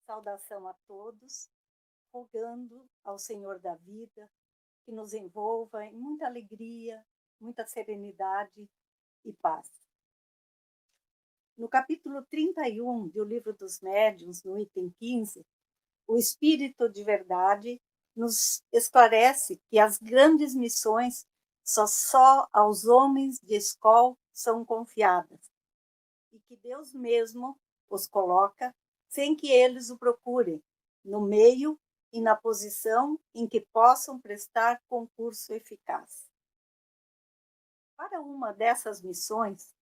Saudação a todos, rogando ao Senhor da vida que nos envolva em muita alegria, muita serenidade e paz. No capítulo 31 do Livro dos Médiuns, no item 15, o Espírito de Verdade nos esclarece que as grandes missões só aos homens de escola são confiadas e que Deus mesmo os coloca sem que eles o procurem, no meio e na posição em que possam prestar concurso eficaz. Para uma dessas missões,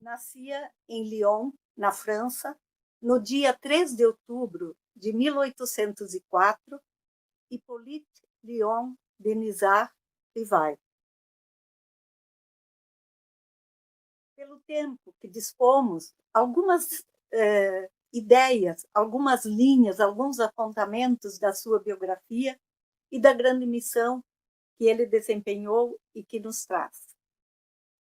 nascia em Lyon, na França, no dia 3 de outubro de 1804, Hippolyte Léon Denisard Rivard. Pelo tempo que dispomos, algumas ideias, algumas linhas, alguns apontamentos da sua biografia e da grande missão que ele desempenhou e que nos traz.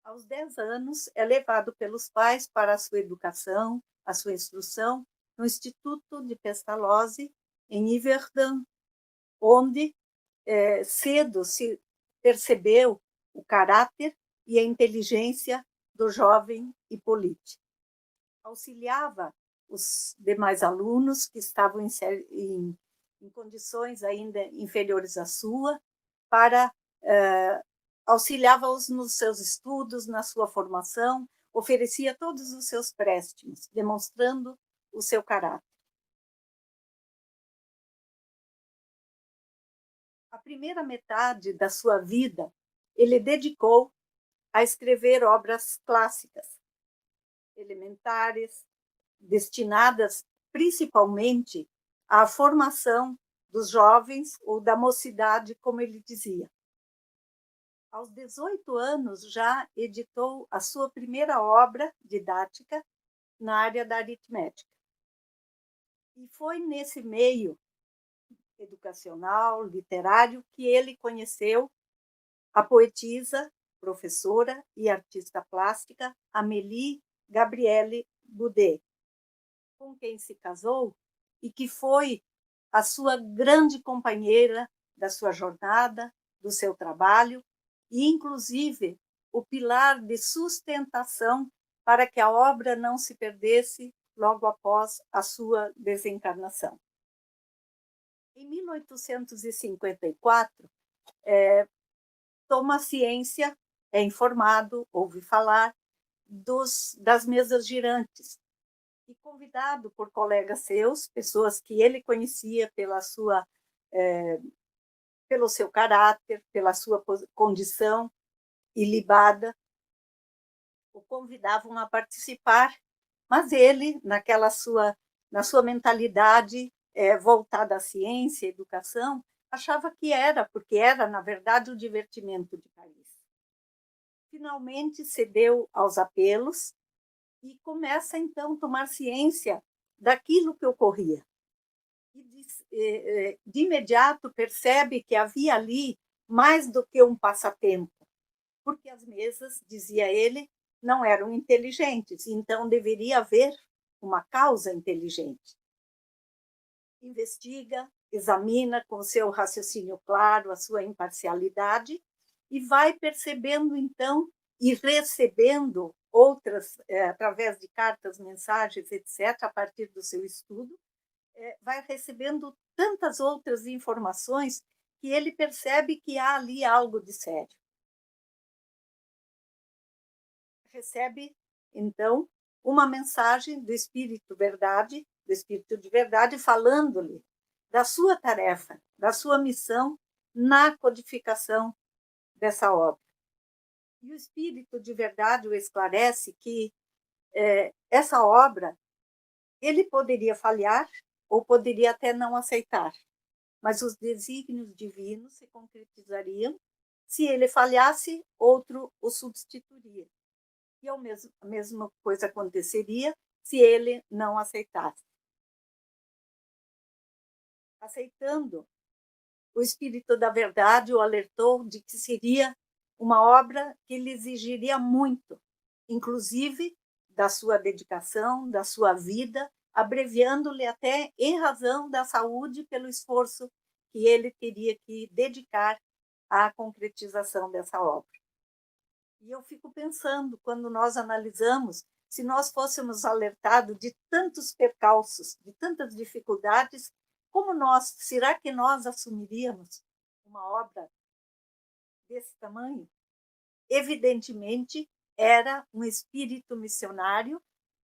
Aos 10 anos, é levado pelos pais para a sua educação, a sua instrução, no Instituto de Pestalozzi, em Yverdon, onde cedo se percebeu o caráter e a inteligência do jovem Hippolyte. Auxiliava os demais alunos que estavam em condições ainda inferiores à sua, auxiliava-os nos seus estudos, na sua formação, oferecia todos os seus préstimos, demonstrando o seu caráter. A primeira metade da sua vida ele dedicou a escrever obras clássicas, elementares, destinadas principalmente à formação dos jovens ou da mocidade, como ele dizia. Aos 18 anos, já editou a sua primeira obra didática na área da aritmética. E foi nesse meio educacional, literário, que ele conheceu a poetisa, professora e artista plástica Amélie Gabrielle Boudet, com quem se casou e que foi a sua grande companheira da sua jornada, do seu trabalho, e, inclusive, o pilar de sustentação para que a obra não se perdesse logo após a sua desencarnação. Em 1854, toma ciência, é informado, ouve falar das mesas girantes, e convidado por colegas seus, pessoas que ele conhecia pelo seu caráter, pela sua condição ilibada, o convidavam a participar, mas ele, na sua mentalidade voltada à ciência, à educação, achava que era, porque era, na verdade, o divertimento de Paris. Finalmente cedeu aos apelos e começa, então, a tomar ciência daquilo que ocorria. E de imediato percebe que havia ali mais do que um passatempo, porque as mesas, dizia ele, não eram inteligentes, então deveria haver uma causa inteligente. Investiga, examina com seu raciocínio claro a sua imparcialidade e vai percebendo, então, e recebendo outras, através de cartas, mensagens, etc., a partir do seu estudo, vai recebendo tantas outras informações que ele percebe que há ali algo de sério. Recebe, então, uma mensagem do Espírito de Verdade, falando-lhe da sua tarefa, da sua missão na codificação dessa obra. E o Espírito de Verdade o esclarece que essa obra ele poderia falhar ou poderia até não aceitar, mas os desígnios divinos se concretizariam. Se ele falhasse, outro o substituiria. E a mesma coisa aconteceria se ele não aceitasse. Aceitando, o Espírito da Verdade o alertou de que seria uma obra que lhe exigiria muito, inclusive da sua dedicação, da sua vida, abreviando-lhe até em razão da saúde pelo esforço que ele teria que dedicar à concretização dessa obra. E eu fico pensando, quando nós analisamos, se nós fôssemos alertados de tantos percalços, de tantas dificuldades, será que nós assumiríamos uma obra desse tamanho? Evidentemente, era um espírito missionário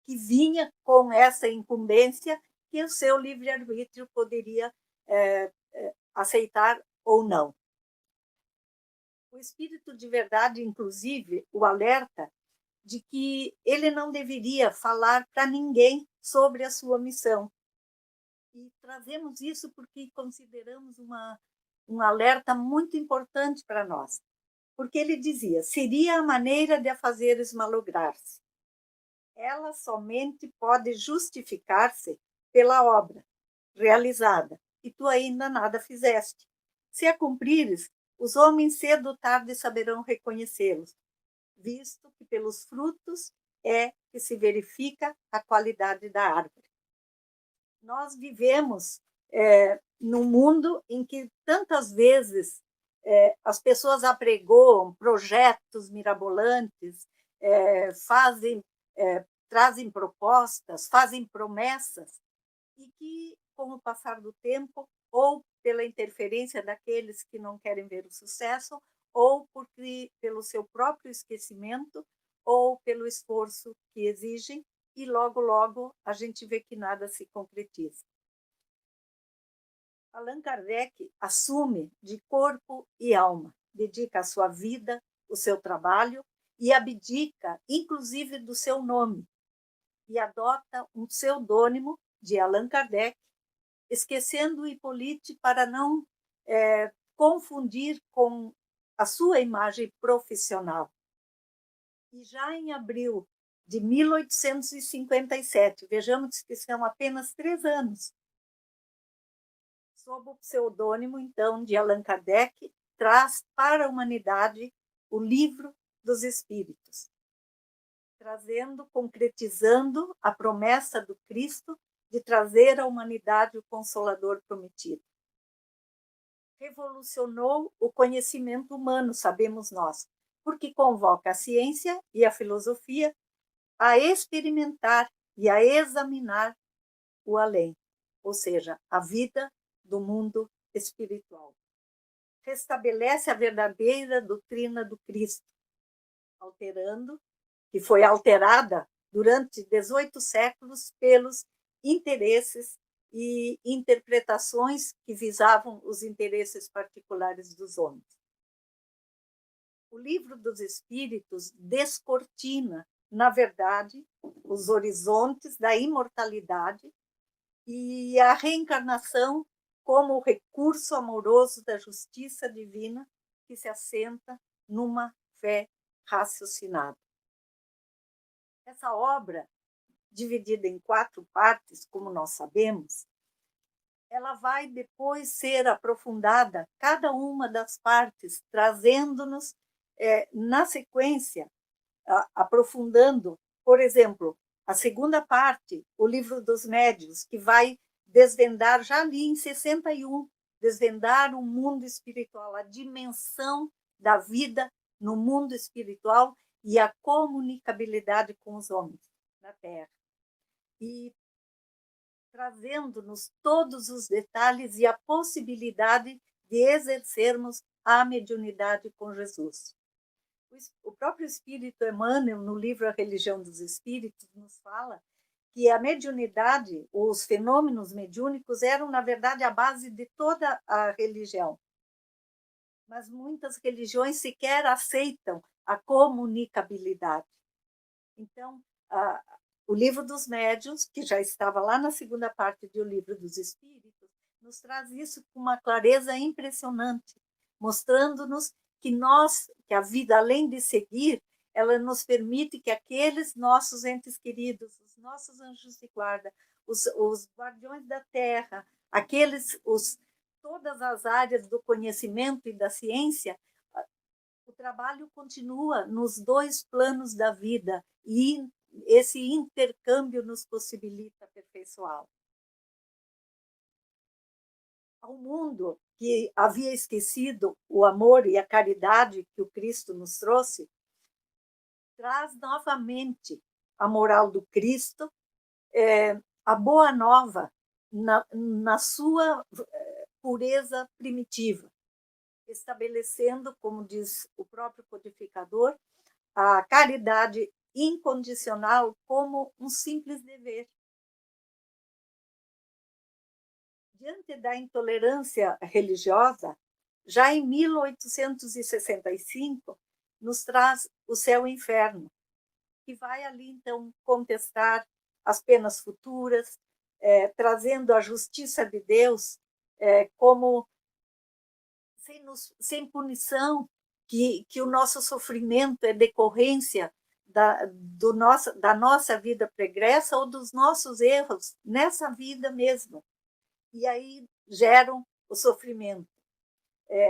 que vinha com essa incumbência que o seu livre-arbítrio poderia aceitar ou não. O espírito de verdade, inclusive, o alerta de que ele não deveria falar para ninguém sobre a sua missão. E trazemos isso porque consideramos um alerta muito importante para nós. Porque ele dizia, seria a maneira de a fazeres malograr-se. Ela somente pode justificar-se pela obra realizada, e tu ainda nada fizeste. Se a cumprires, os homens cedo ou tarde saberão reconhecê-los, visto que pelos frutos é que se verifica a qualidade da árvore. Nós vivemos num mundo em que tantas vezes as pessoas apregoam projetos mirabolantes, trazem propostas, fazem promessas, e que, com o passar do tempo, ou pela interferência daqueles que não querem ver o sucesso, ou pelo seu próprio esquecimento, ou pelo esforço que exigem, e logo, logo, a gente vê que nada se concretiza. Allan Kardec assume de corpo e alma, dedica a sua vida, o seu trabalho, e abdica, inclusive, do seu nome, e adota um pseudônimo de Allan Kardec, esquecendo o Hippolyte para não confundir com a sua imagem profissional. E já em abril de 1857, vejamos que são apenas 3 anos, sob o pseudônimo, então, de Allan Kardec, traz para a humanidade o Livro dos Espíritos, concretizando a promessa do Cristo de trazer à humanidade o Consolador prometido. Revolucionou o conhecimento humano, sabemos nós, porque convoca a ciência e a filosofia a experimentar e a examinar o além, ou seja, a vida do mundo espiritual. Restabelece a verdadeira doutrina do Cristo, que foi alterada durante 18 séculos pelos interesses e interpretações que visavam os interesses particulares dos homens. O Livro dos Espíritos descortina, na verdade, os horizontes da imortalidade e a reencarnação como o recurso amoroso da justiça divina que se assenta numa fé raciocinada. Essa obra, dividida em 4 partes, como nós sabemos, ela vai depois ser aprofundada, cada uma das partes, trazendo-nos, na sequência, aprofundando, por exemplo, a segunda parte, o Livro dos Médiuns, que vai desvendar, já ali em 61, desvendar o mundo espiritual, a dimensão da vida no mundo espiritual e a comunicabilidade com os homens na Terra. E trazendo-nos todos os detalhes e a possibilidade de exercermos a mediunidade com Jesus. O próprio Espírito Emmanuel, no livro A Religião dos Espíritos, nos fala que a mediunidade, os fenômenos mediúnicos eram, na verdade, a base de toda a religião. Mas muitas religiões sequer aceitam a comunicabilidade. Então, o Livro dos Médiuns, que já estava lá na segunda parte do Livro dos Espíritos, nos traz isso com uma clareza impressionante, mostrando-nos que a vida, além de seguir, ela nos permite que aqueles nossos entes queridos, os nossos anjos de guarda, os guardiões da terra, todas as áreas do conhecimento e da ciência, o trabalho continua nos 2 planos da vida, e esse intercâmbio nos possibilita aperfeiçoá-lo. Ao mundo que havia esquecido o amor e a caridade que o Cristo nos trouxe, traz novamente a moral do Cristo, a boa nova na sua pureza primitiva, estabelecendo, como diz o próprio codificador, a caridade incondicional como um simples dever. Diante da intolerância religiosa, já em 1865, nos traz o Céu e o Inferno, que vai ali, então, contestar as penas futuras, trazendo a justiça de Deus como sem punição, que o nosso sofrimento é decorrência da nossa vida pregressa ou dos nossos erros nessa vida mesmo. E aí geram o sofrimento,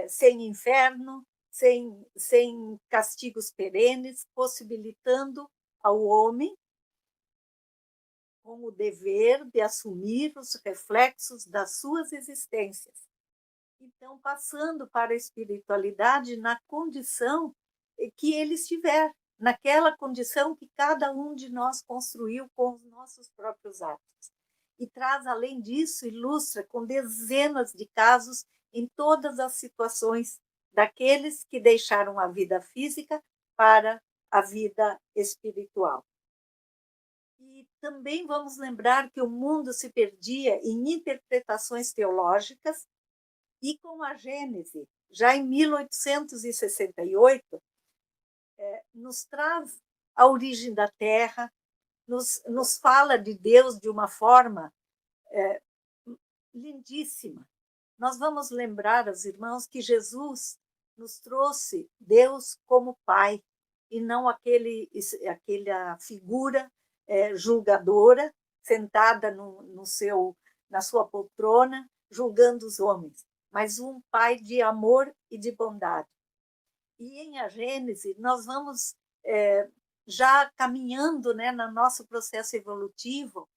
sem inferno, sem castigos perenes, possibilitando ao homem com o dever de assumir os reflexos das suas existências. Então, passando para a espiritualidade na condição que ele estiver, naquela condição que cada um de nós construiu com os nossos próprios atos. E traz, além disso, ilustra com dezenas de casos em todas as situações daqueles que deixaram a vida física para a vida espiritual. E também vamos lembrar que o mundo se perdia em interpretações teológicas, e com a Gênese, já em 1868, nos traz a origem da Terra, nos fala de Deus de uma forma lindíssima. Nós vamos lembrar aos irmãos que Jesus nos trouxe Deus como Pai, e não aquela figura julgadora, sentada na sua poltrona, julgando os homens, mas um Pai de amor e de bondade. E em a Gênese, nós vamos já caminhando, né, no nosso processo evolutivo,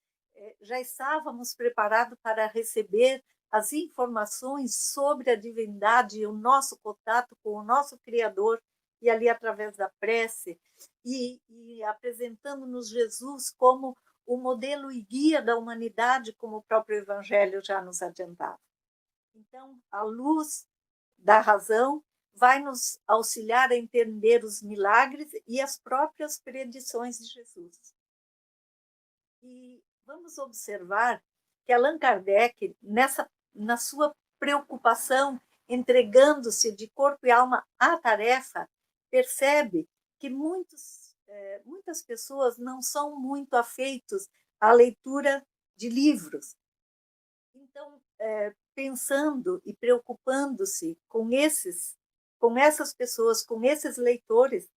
já estávamos preparados para receber as informações sobre a divindade e o nosso contato com o nosso Criador, e ali através da prece, e apresentando-nos Jesus como o modelo e guia da humanidade, como o próprio Evangelho já nos adiantava. Então, a luz da razão vai nos auxiliar a entender os milagres e as próprias predições de Jesus. E vamos observar que Allan Kardec, na sua preocupação, entregando-se de corpo e alma à tarefa, percebe que muitas pessoas não são muito afeitos à leitura de livros. Então, pensando e preocupando-se com essas pessoas, com esses leitores,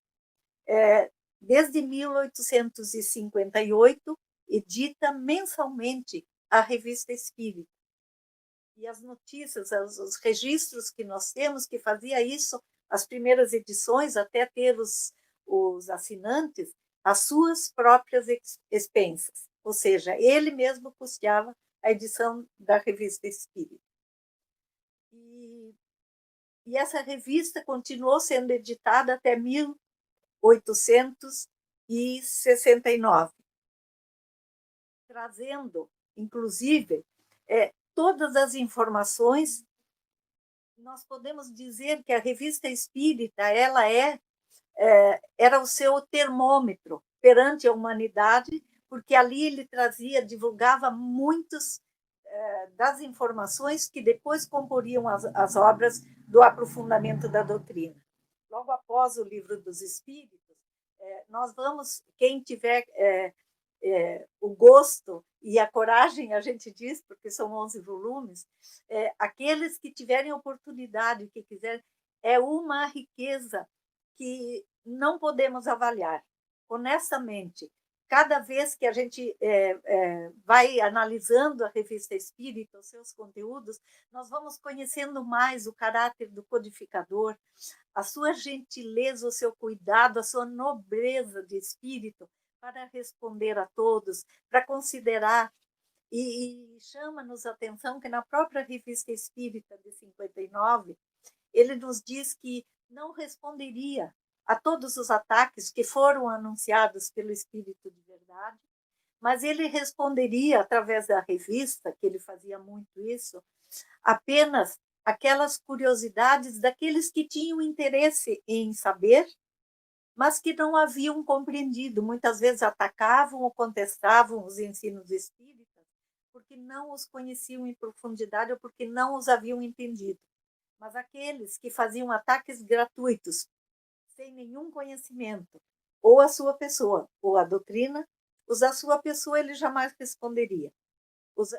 desde 1858, edita mensalmente a Revista Espírita. E as notícias, os registros que nós temos, que fazia isso, as primeiras edições, até ter os assinantes, as suas próprias expensas. Ou seja, ele mesmo custeava a edição da Revista Espírita. E essa revista continuou sendo editada até 1869, trazendo, inclusive, todas as informações. Nós podemos dizer que a Revista Espírita era o seu termômetro perante a humanidade, porque ali ele divulgava muitas das informações que depois comporiam as obras do aprofundamento da doutrina. Logo após o Livro dos Espíritos, nós vamos, quem tiver o gosto e a coragem, a gente diz, porque são 11 volumes, aqueles que tiverem oportunidade, que quiserem, é uma riqueza que não podemos avaliar. Honestamente, cada vez que a gente vai analisando a Revista Espírita, os seus conteúdos, nós vamos conhecendo mais o caráter do codificador, a sua gentileza, o seu cuidado, a sua nobreza de espírito, para responder a todos, para considerar, e chama-nos a atenção que na própria Revista Espírita de 59, ele nos diz que não responderia a todos os ataques que foram anunciados pelo Espírito de Verdade, mas ele responderia através da revista, que ele fazia muito isso, apenas aquelas curiosidades daqueles que tinham interesse em saber, mas que não haviam compreendido. Muitas vezes atacavam ou contestavam os ensinos espíritas porque não os conheciam em profundidade ou porque não os haviam entendido. Mas aqueles que faziam ataques gratuitos, sem nenhum conhecimento, ou a sua pessoa, ou a doutrina, os da sua pessoa ele jamais responderia.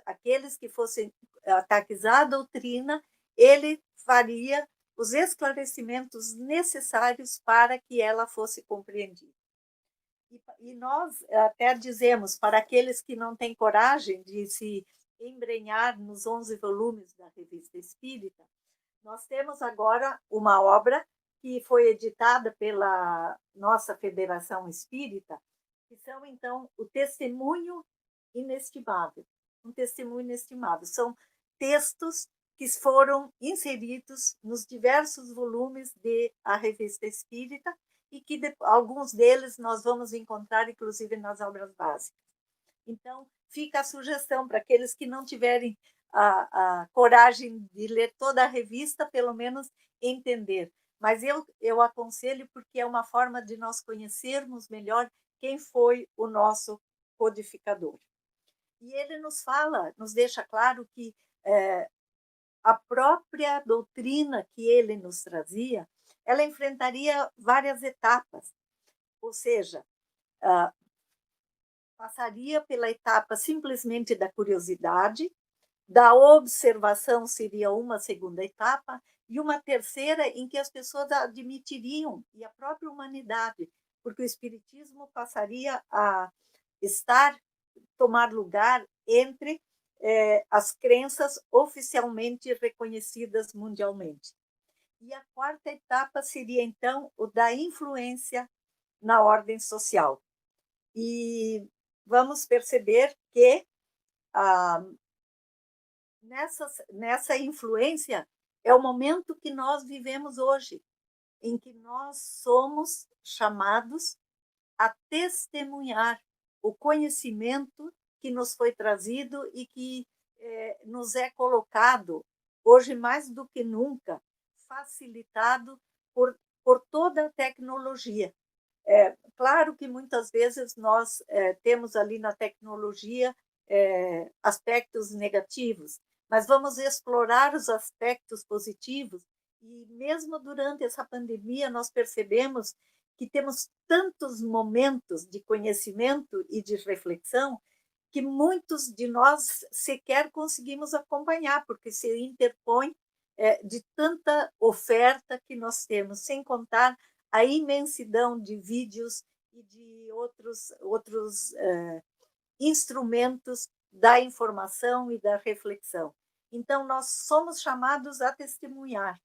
Aqueles que fossem ataques à doutrina, ele faria os esclarecimentos necessários para que ela fosse compreendida. E nós até dizemos, para aqueles que não têm coragem de se embrenhar nos 11 volumes da Revista Espírita, nós temos agora uma obra que foi editada pela nossa Federação Espírita, que são, então, o Testemunho Inestimável. Um testemunho inestimável. São textos que foram inseridos nos diversos volumes da Revista Espírita e que alguns deles nós vamos encontrar, inclusive, nas obras básicas. Então, fica a sugestão para aqueles que não tiverem a coragem de ler toda a revista, pelo menos entender. Mas eu aconselho porque é uma forma de nós conhecermos melhor quem foi o nosso codificador. E ele nos fala, nos deixa claro que a própria doutrina que ele nos trazia, ela enfrentaria várias etapas, ou seja, passaria pela etapa simplesmente da curiosidade, da observação seria uma segunda etapa, e uma terceira em que as pessoas admitiriam, e a própria humanidade, porque o Espiritismo passaria a tomar lugar entre as crenças oficialmente reconhecidas mundialmente. E a quarta etapa seria, então, o da influência na ordem social. E vamos perceber que nessa influência é o momento que nós vivemos hoje, em que nós somos chamados a testemunhar o conhecimento que nos foi trazido e que nos é colocado, hoje mais do que nunca, facilitado por toda a tecnologia. Claro que muitas vezes nós temos ali na tecnologia aspectos negativos, mas vamos explorar os aspectos positivos, e mesmo durante essa pandemia nós percebemos que temos tantos momentos de conhecimento e de reflexão que muitos de nós sequer conseguimos acompanhar, porque se interpõe de tanta oferta que nós temos, sem contar a imensidão de vídeos e de outros instrumentos da informação e da reflexão. Então, nós somos chamados a testemunhar.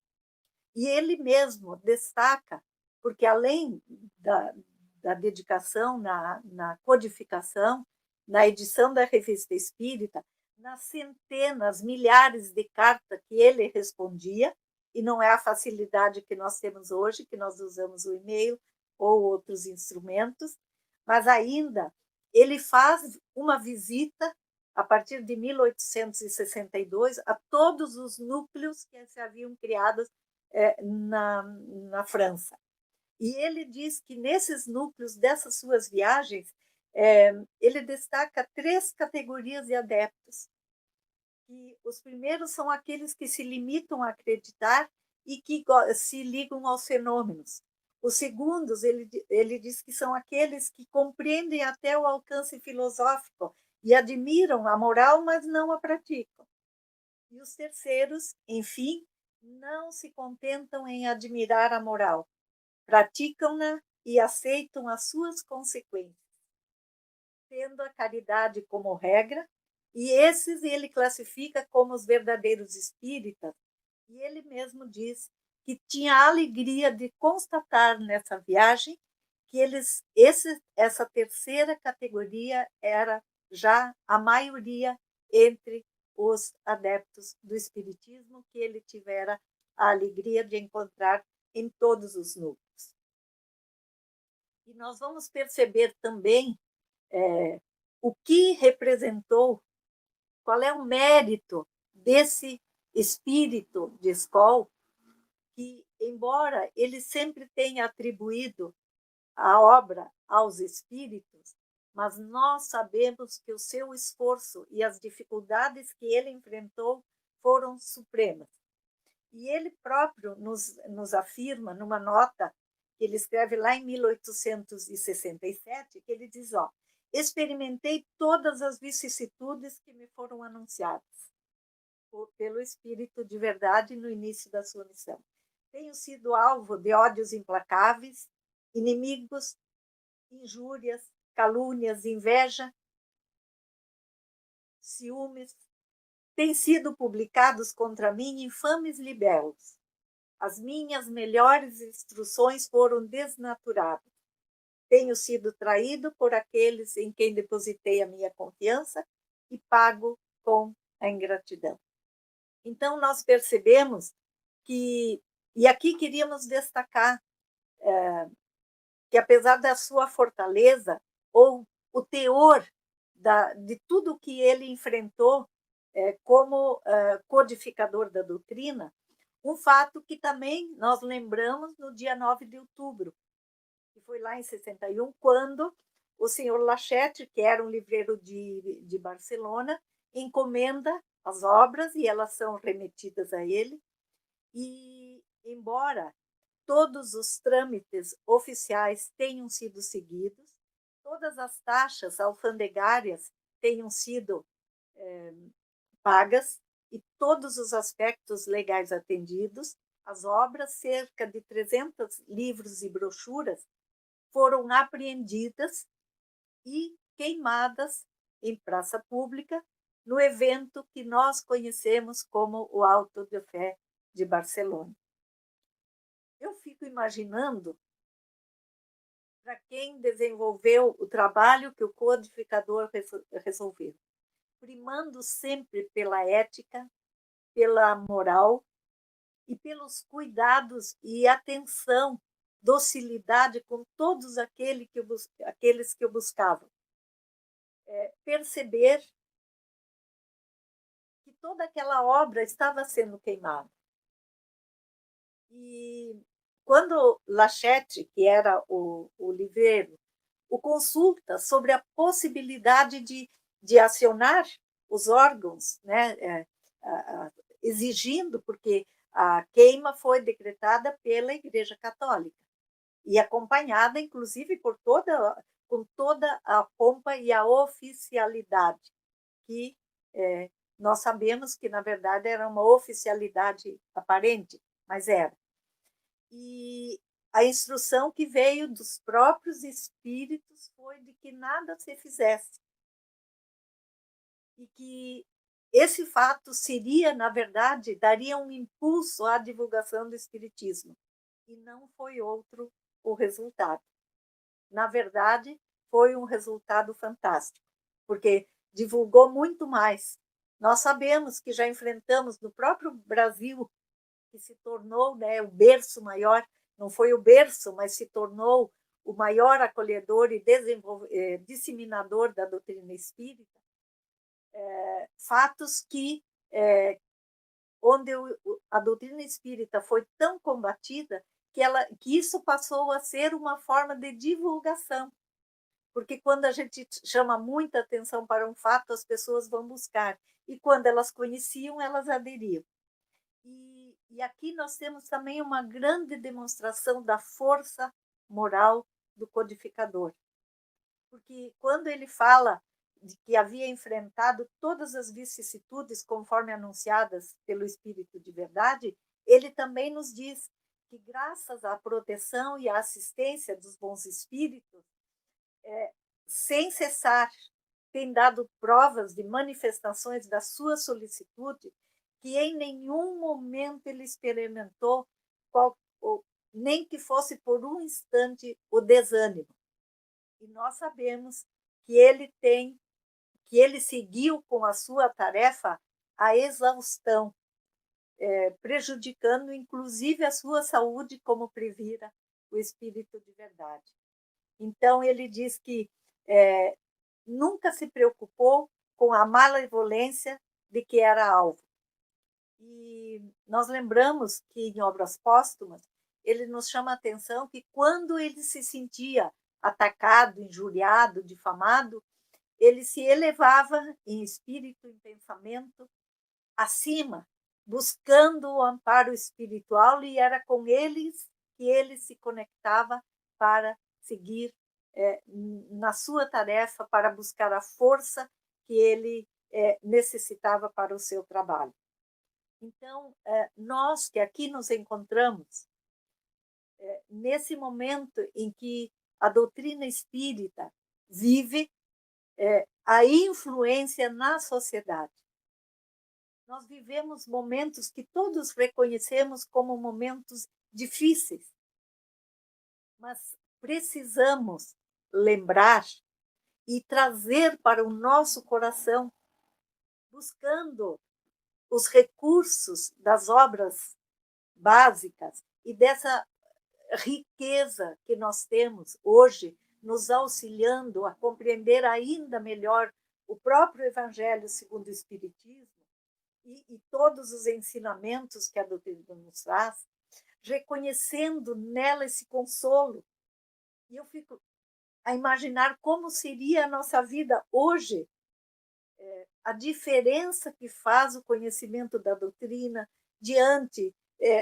E ele mesmo destaca, porque além da dedicação na codificação, na edição da Revista Espírita, nas centenas, milhares de cartas que ele respondia, e não é a facilidade que nós temos hoje, que nós usamos o e-mail ou outros instrumentos, mas ainda ele faz uma visita, a partir de 1862, a todos os núcleos que se haviam criados na França. E ele diz que nesses núcleos, dessas suas viagens, ele destaca 3 categorias de adeptos. E os primeiros são aqueles que se limitam a acreditar e que se ligam aos fenômenos. Os segundos, ele diz que são aqueles que compreendem até o alcance filosófico e admiram a moral, mas não a praticam. E os terceiros, enfim, não se contentam em admirar a moral, praticam-na e aceitam as suas consequências, tendo a caridade como regra, e esses ele classifica como os verdadeiros espíritas, e ele mesmo diz que tinha a alegria de constatar nessa viagem que essa terceira categoria era já a maioria entre os adeptos do Espiritismo, que ele tivera a alegria de encontrar em todos os núcleos. E nós vamos perceber também o que representou, qual é o mérito desse espírito de Skoll, que, embora ele sempre tenha atribuído a obra aos espíritos, mas nós sabemos que o seu esforço e as dificuldades que ele enfrentou foram supremas. E ele próprio nos afirma, numa nota que ele escreve lá em 1867, que ele diz, experimentei todas as vicissitudes que me foram anunciadas pelo Espírito de verdade no início da sua missão. Tenho sido alvo de ódios implacáveis, inimigos, injúrias, calúnias, inveja, ciúmes. Têm sido publicados contra mim infames libelos. As minhas melhores instruções foram desnaturadas. Tenho sido traído por aqueles em quem depositei a minha confiança e pago com a ingratidão. Então, nós percebemos que, e aqui queríamos destacar, que apesar da sua fortaleza, ou o teor de tudo que ele enfrentou como codificador da doutrina, um fato que também nós lembramos no dia 9 de outubro, que foi lá em 61, quando o senhor Lachette, que era um livreiro de Barcelona, encomenda as obras e elas são remetidas a ele. E, embora todos os trâmites oficiais tenham sido seguidos, todas as taxas alfandegárias tenham sido pagas e todos os aspectos legais atendidos, as obras, cerca de 300 livros e brochuras, foram apreendidas e queimadas em praça pública no evento que nós conhecemos como o Auto de Fé de Barcelona. Eu fico imaginando, para quem desenvolveu o trabalho que o codificador resolveu, primando sempre pela ética, pela moral e pelos cuidados e atenção, docilidade com todos aqueles que o buscavam. Perceber que toda aquela obra estava sendo queimada. E quando Lachette, que era o livreiro, o consulta sobre a possibilidade de acionar os órgãos, né, exigindo, porque a queima foi decretada pela Igreja Católica e acompanhada, inclusive, com toda a pompa e a oficialidade, que nós sabemos que, na verdade, era uma oficialidade aparente, mas era. E a instrução que veio dos próprios espíritos foi de que nada se fizesse. E que esse fato seria, na verdade, daria um impulso à divulgação do espiritismo. E não foi outro o resultado. Na verdade, foi um resultado fantástico, porque divulgou muito mais. Nós sabemos que já enfrentamos no próprio Brasil, que se tornou, né, o berço maior, não foi o berço, mas se tornou o maior acolhedor e disseminador da doutrina espírita, fatos que, onde a doutrina espírita foi tão combatida, que isso passou a ser uma forma de divulgação. Porque quando a gente chama muita atenção para um fato, as pessoas vão buscar. E quando elas conheciam, elas aderiam. E aqui nós temos também uma grande demonstração da força moral do codificador. Porque quando ele fala de que havia enfrentado todas as vicissitudes conforme anunciadas pelo Espírito de verdade, ele também nos diz que, graças à proteção e à assistência dos bons espíritos, sem cessar, tem dado provas de manifestações da sua solicitude, que em nenhum momento ele experimentou nem que fosse por um instante o desânimo. E nós sabemos que ele seguiu com a sua tarefa à exaustão, prejudicando inclusive a sua saúde, como previra o Espírito de Verdade. Então, ele diz que nunca se preocupou com a malevolência de que era alvo. E nós lembramos que, em Obras Póstumas, ele nos chama a atenção que, quando ele se sentia atacado, injuriado, difamado, ele se elevava em espírito, em pensamento, acima, buscando o amparo espiritual, e era com eles que ele se conectava para seguir na sua tarefa, para buscar a força que ele necessitava para o seu trabalho. Então, nós que aqui nos encontramos, nesse momento em que a doutrina espírita vive a influência na sociedade, nós vivemos momentos que todos reconhecemos como momentos difíceis, mas precisamos lembrar e trazer para o nosso coração, buscando os recursos das obras básicas e dessa riqueza que nós temos hoje, nos auxiliando a compreender ainda melhor o próprio Evangelho segundo o Espiritismo e todos os ensinamentos que a doutrina nos traz, reconhecendo nela esse consolo. E eu fico a imaginar como seria a nossa vida hoje, a diferença que faz o conhecimento da doutrina diante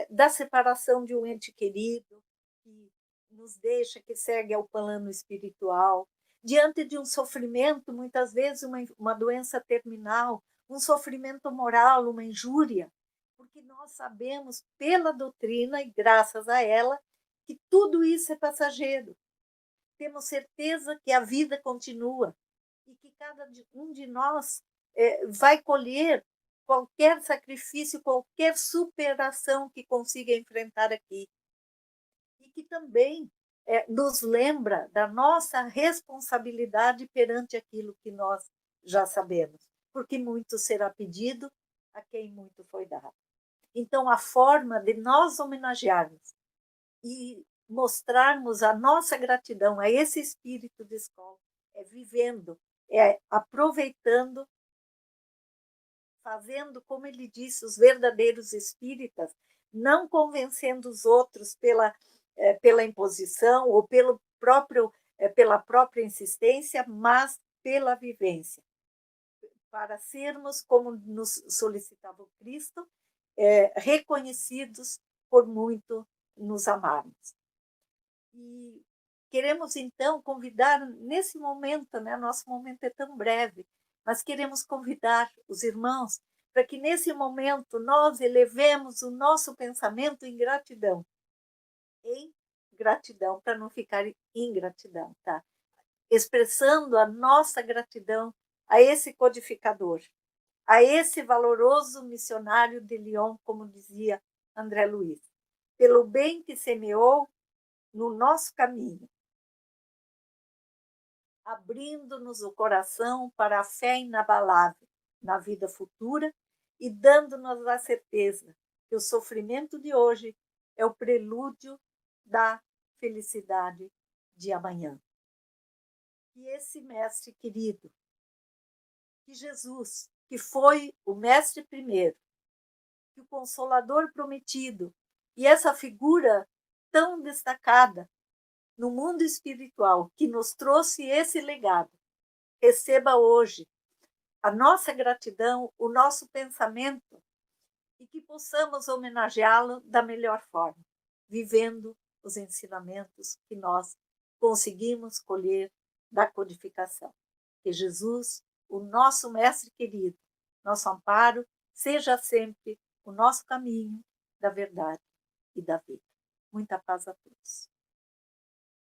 da separação de um ente querido, que nos deixa, que segue ao plano espiritual, diante de um sofrimento, muitas vezes uma doença terminal, um sofrimento moral, uma injúria, porque nós sabemos pela doutrina, e graças a ela, que tudo isso é passageiro. Temos certeza que a vida continua e que cada um de nós vai colher qualquer sacrifício, qualquer superação que consiga enfrentar aqui. E que também nos lembra da nossa responsabilidade perante aquilo que nós já sabemos, porque muito será pedido a quem muito foi dado. Então, a forma de nós homenagearmos e mostrarmos a nossa gratidão a esse espírito de escola é vivendo, aproveitando, fazendo, como ele disse, os verdadeiros espíritas, não convencendo os outros pela imposição ou pela própria insistência, mas pela vivência, para sermos, como nos solicitava o Cristo, reconhecidos por muito nos amarmos. E queremos, então, convidar nesse momento, né, nosso momento é tão breve, mas queremos convidar os irmãos para que, nesse momento, nós elevemos o nosso pensamento em gratidão, para não ficar em ingratidão, tá? Expressando a nossa gratidão a esse codificador, a esse valoroso missionário de Lyon, como dizia André Luiz, pelo bem que semeou no nosso caminho, abrindo-nos o coração para a fé inabalável na vida futura e dando-nos a certeza que o sofrimento de hoje é o prelúdio da felicidade de amanhã. E esse mestre querido, que Jesus, que foi o mestre primeiro, que o consolador prometido, e essa figura tão destacada no mundo espiritual, que nos trouxe esse legado, receba hoje a nossa gratidão, o nosso pensamento, e que possamos homenageá-lo da melhor forma, vivendo os ensinamentos que nós conseguimos colher da codificação. Que Jesus, o nosso mestre querido, nosso amparo, seja sempre o nosso caminho da verdade e da vida. Muita paz a todos.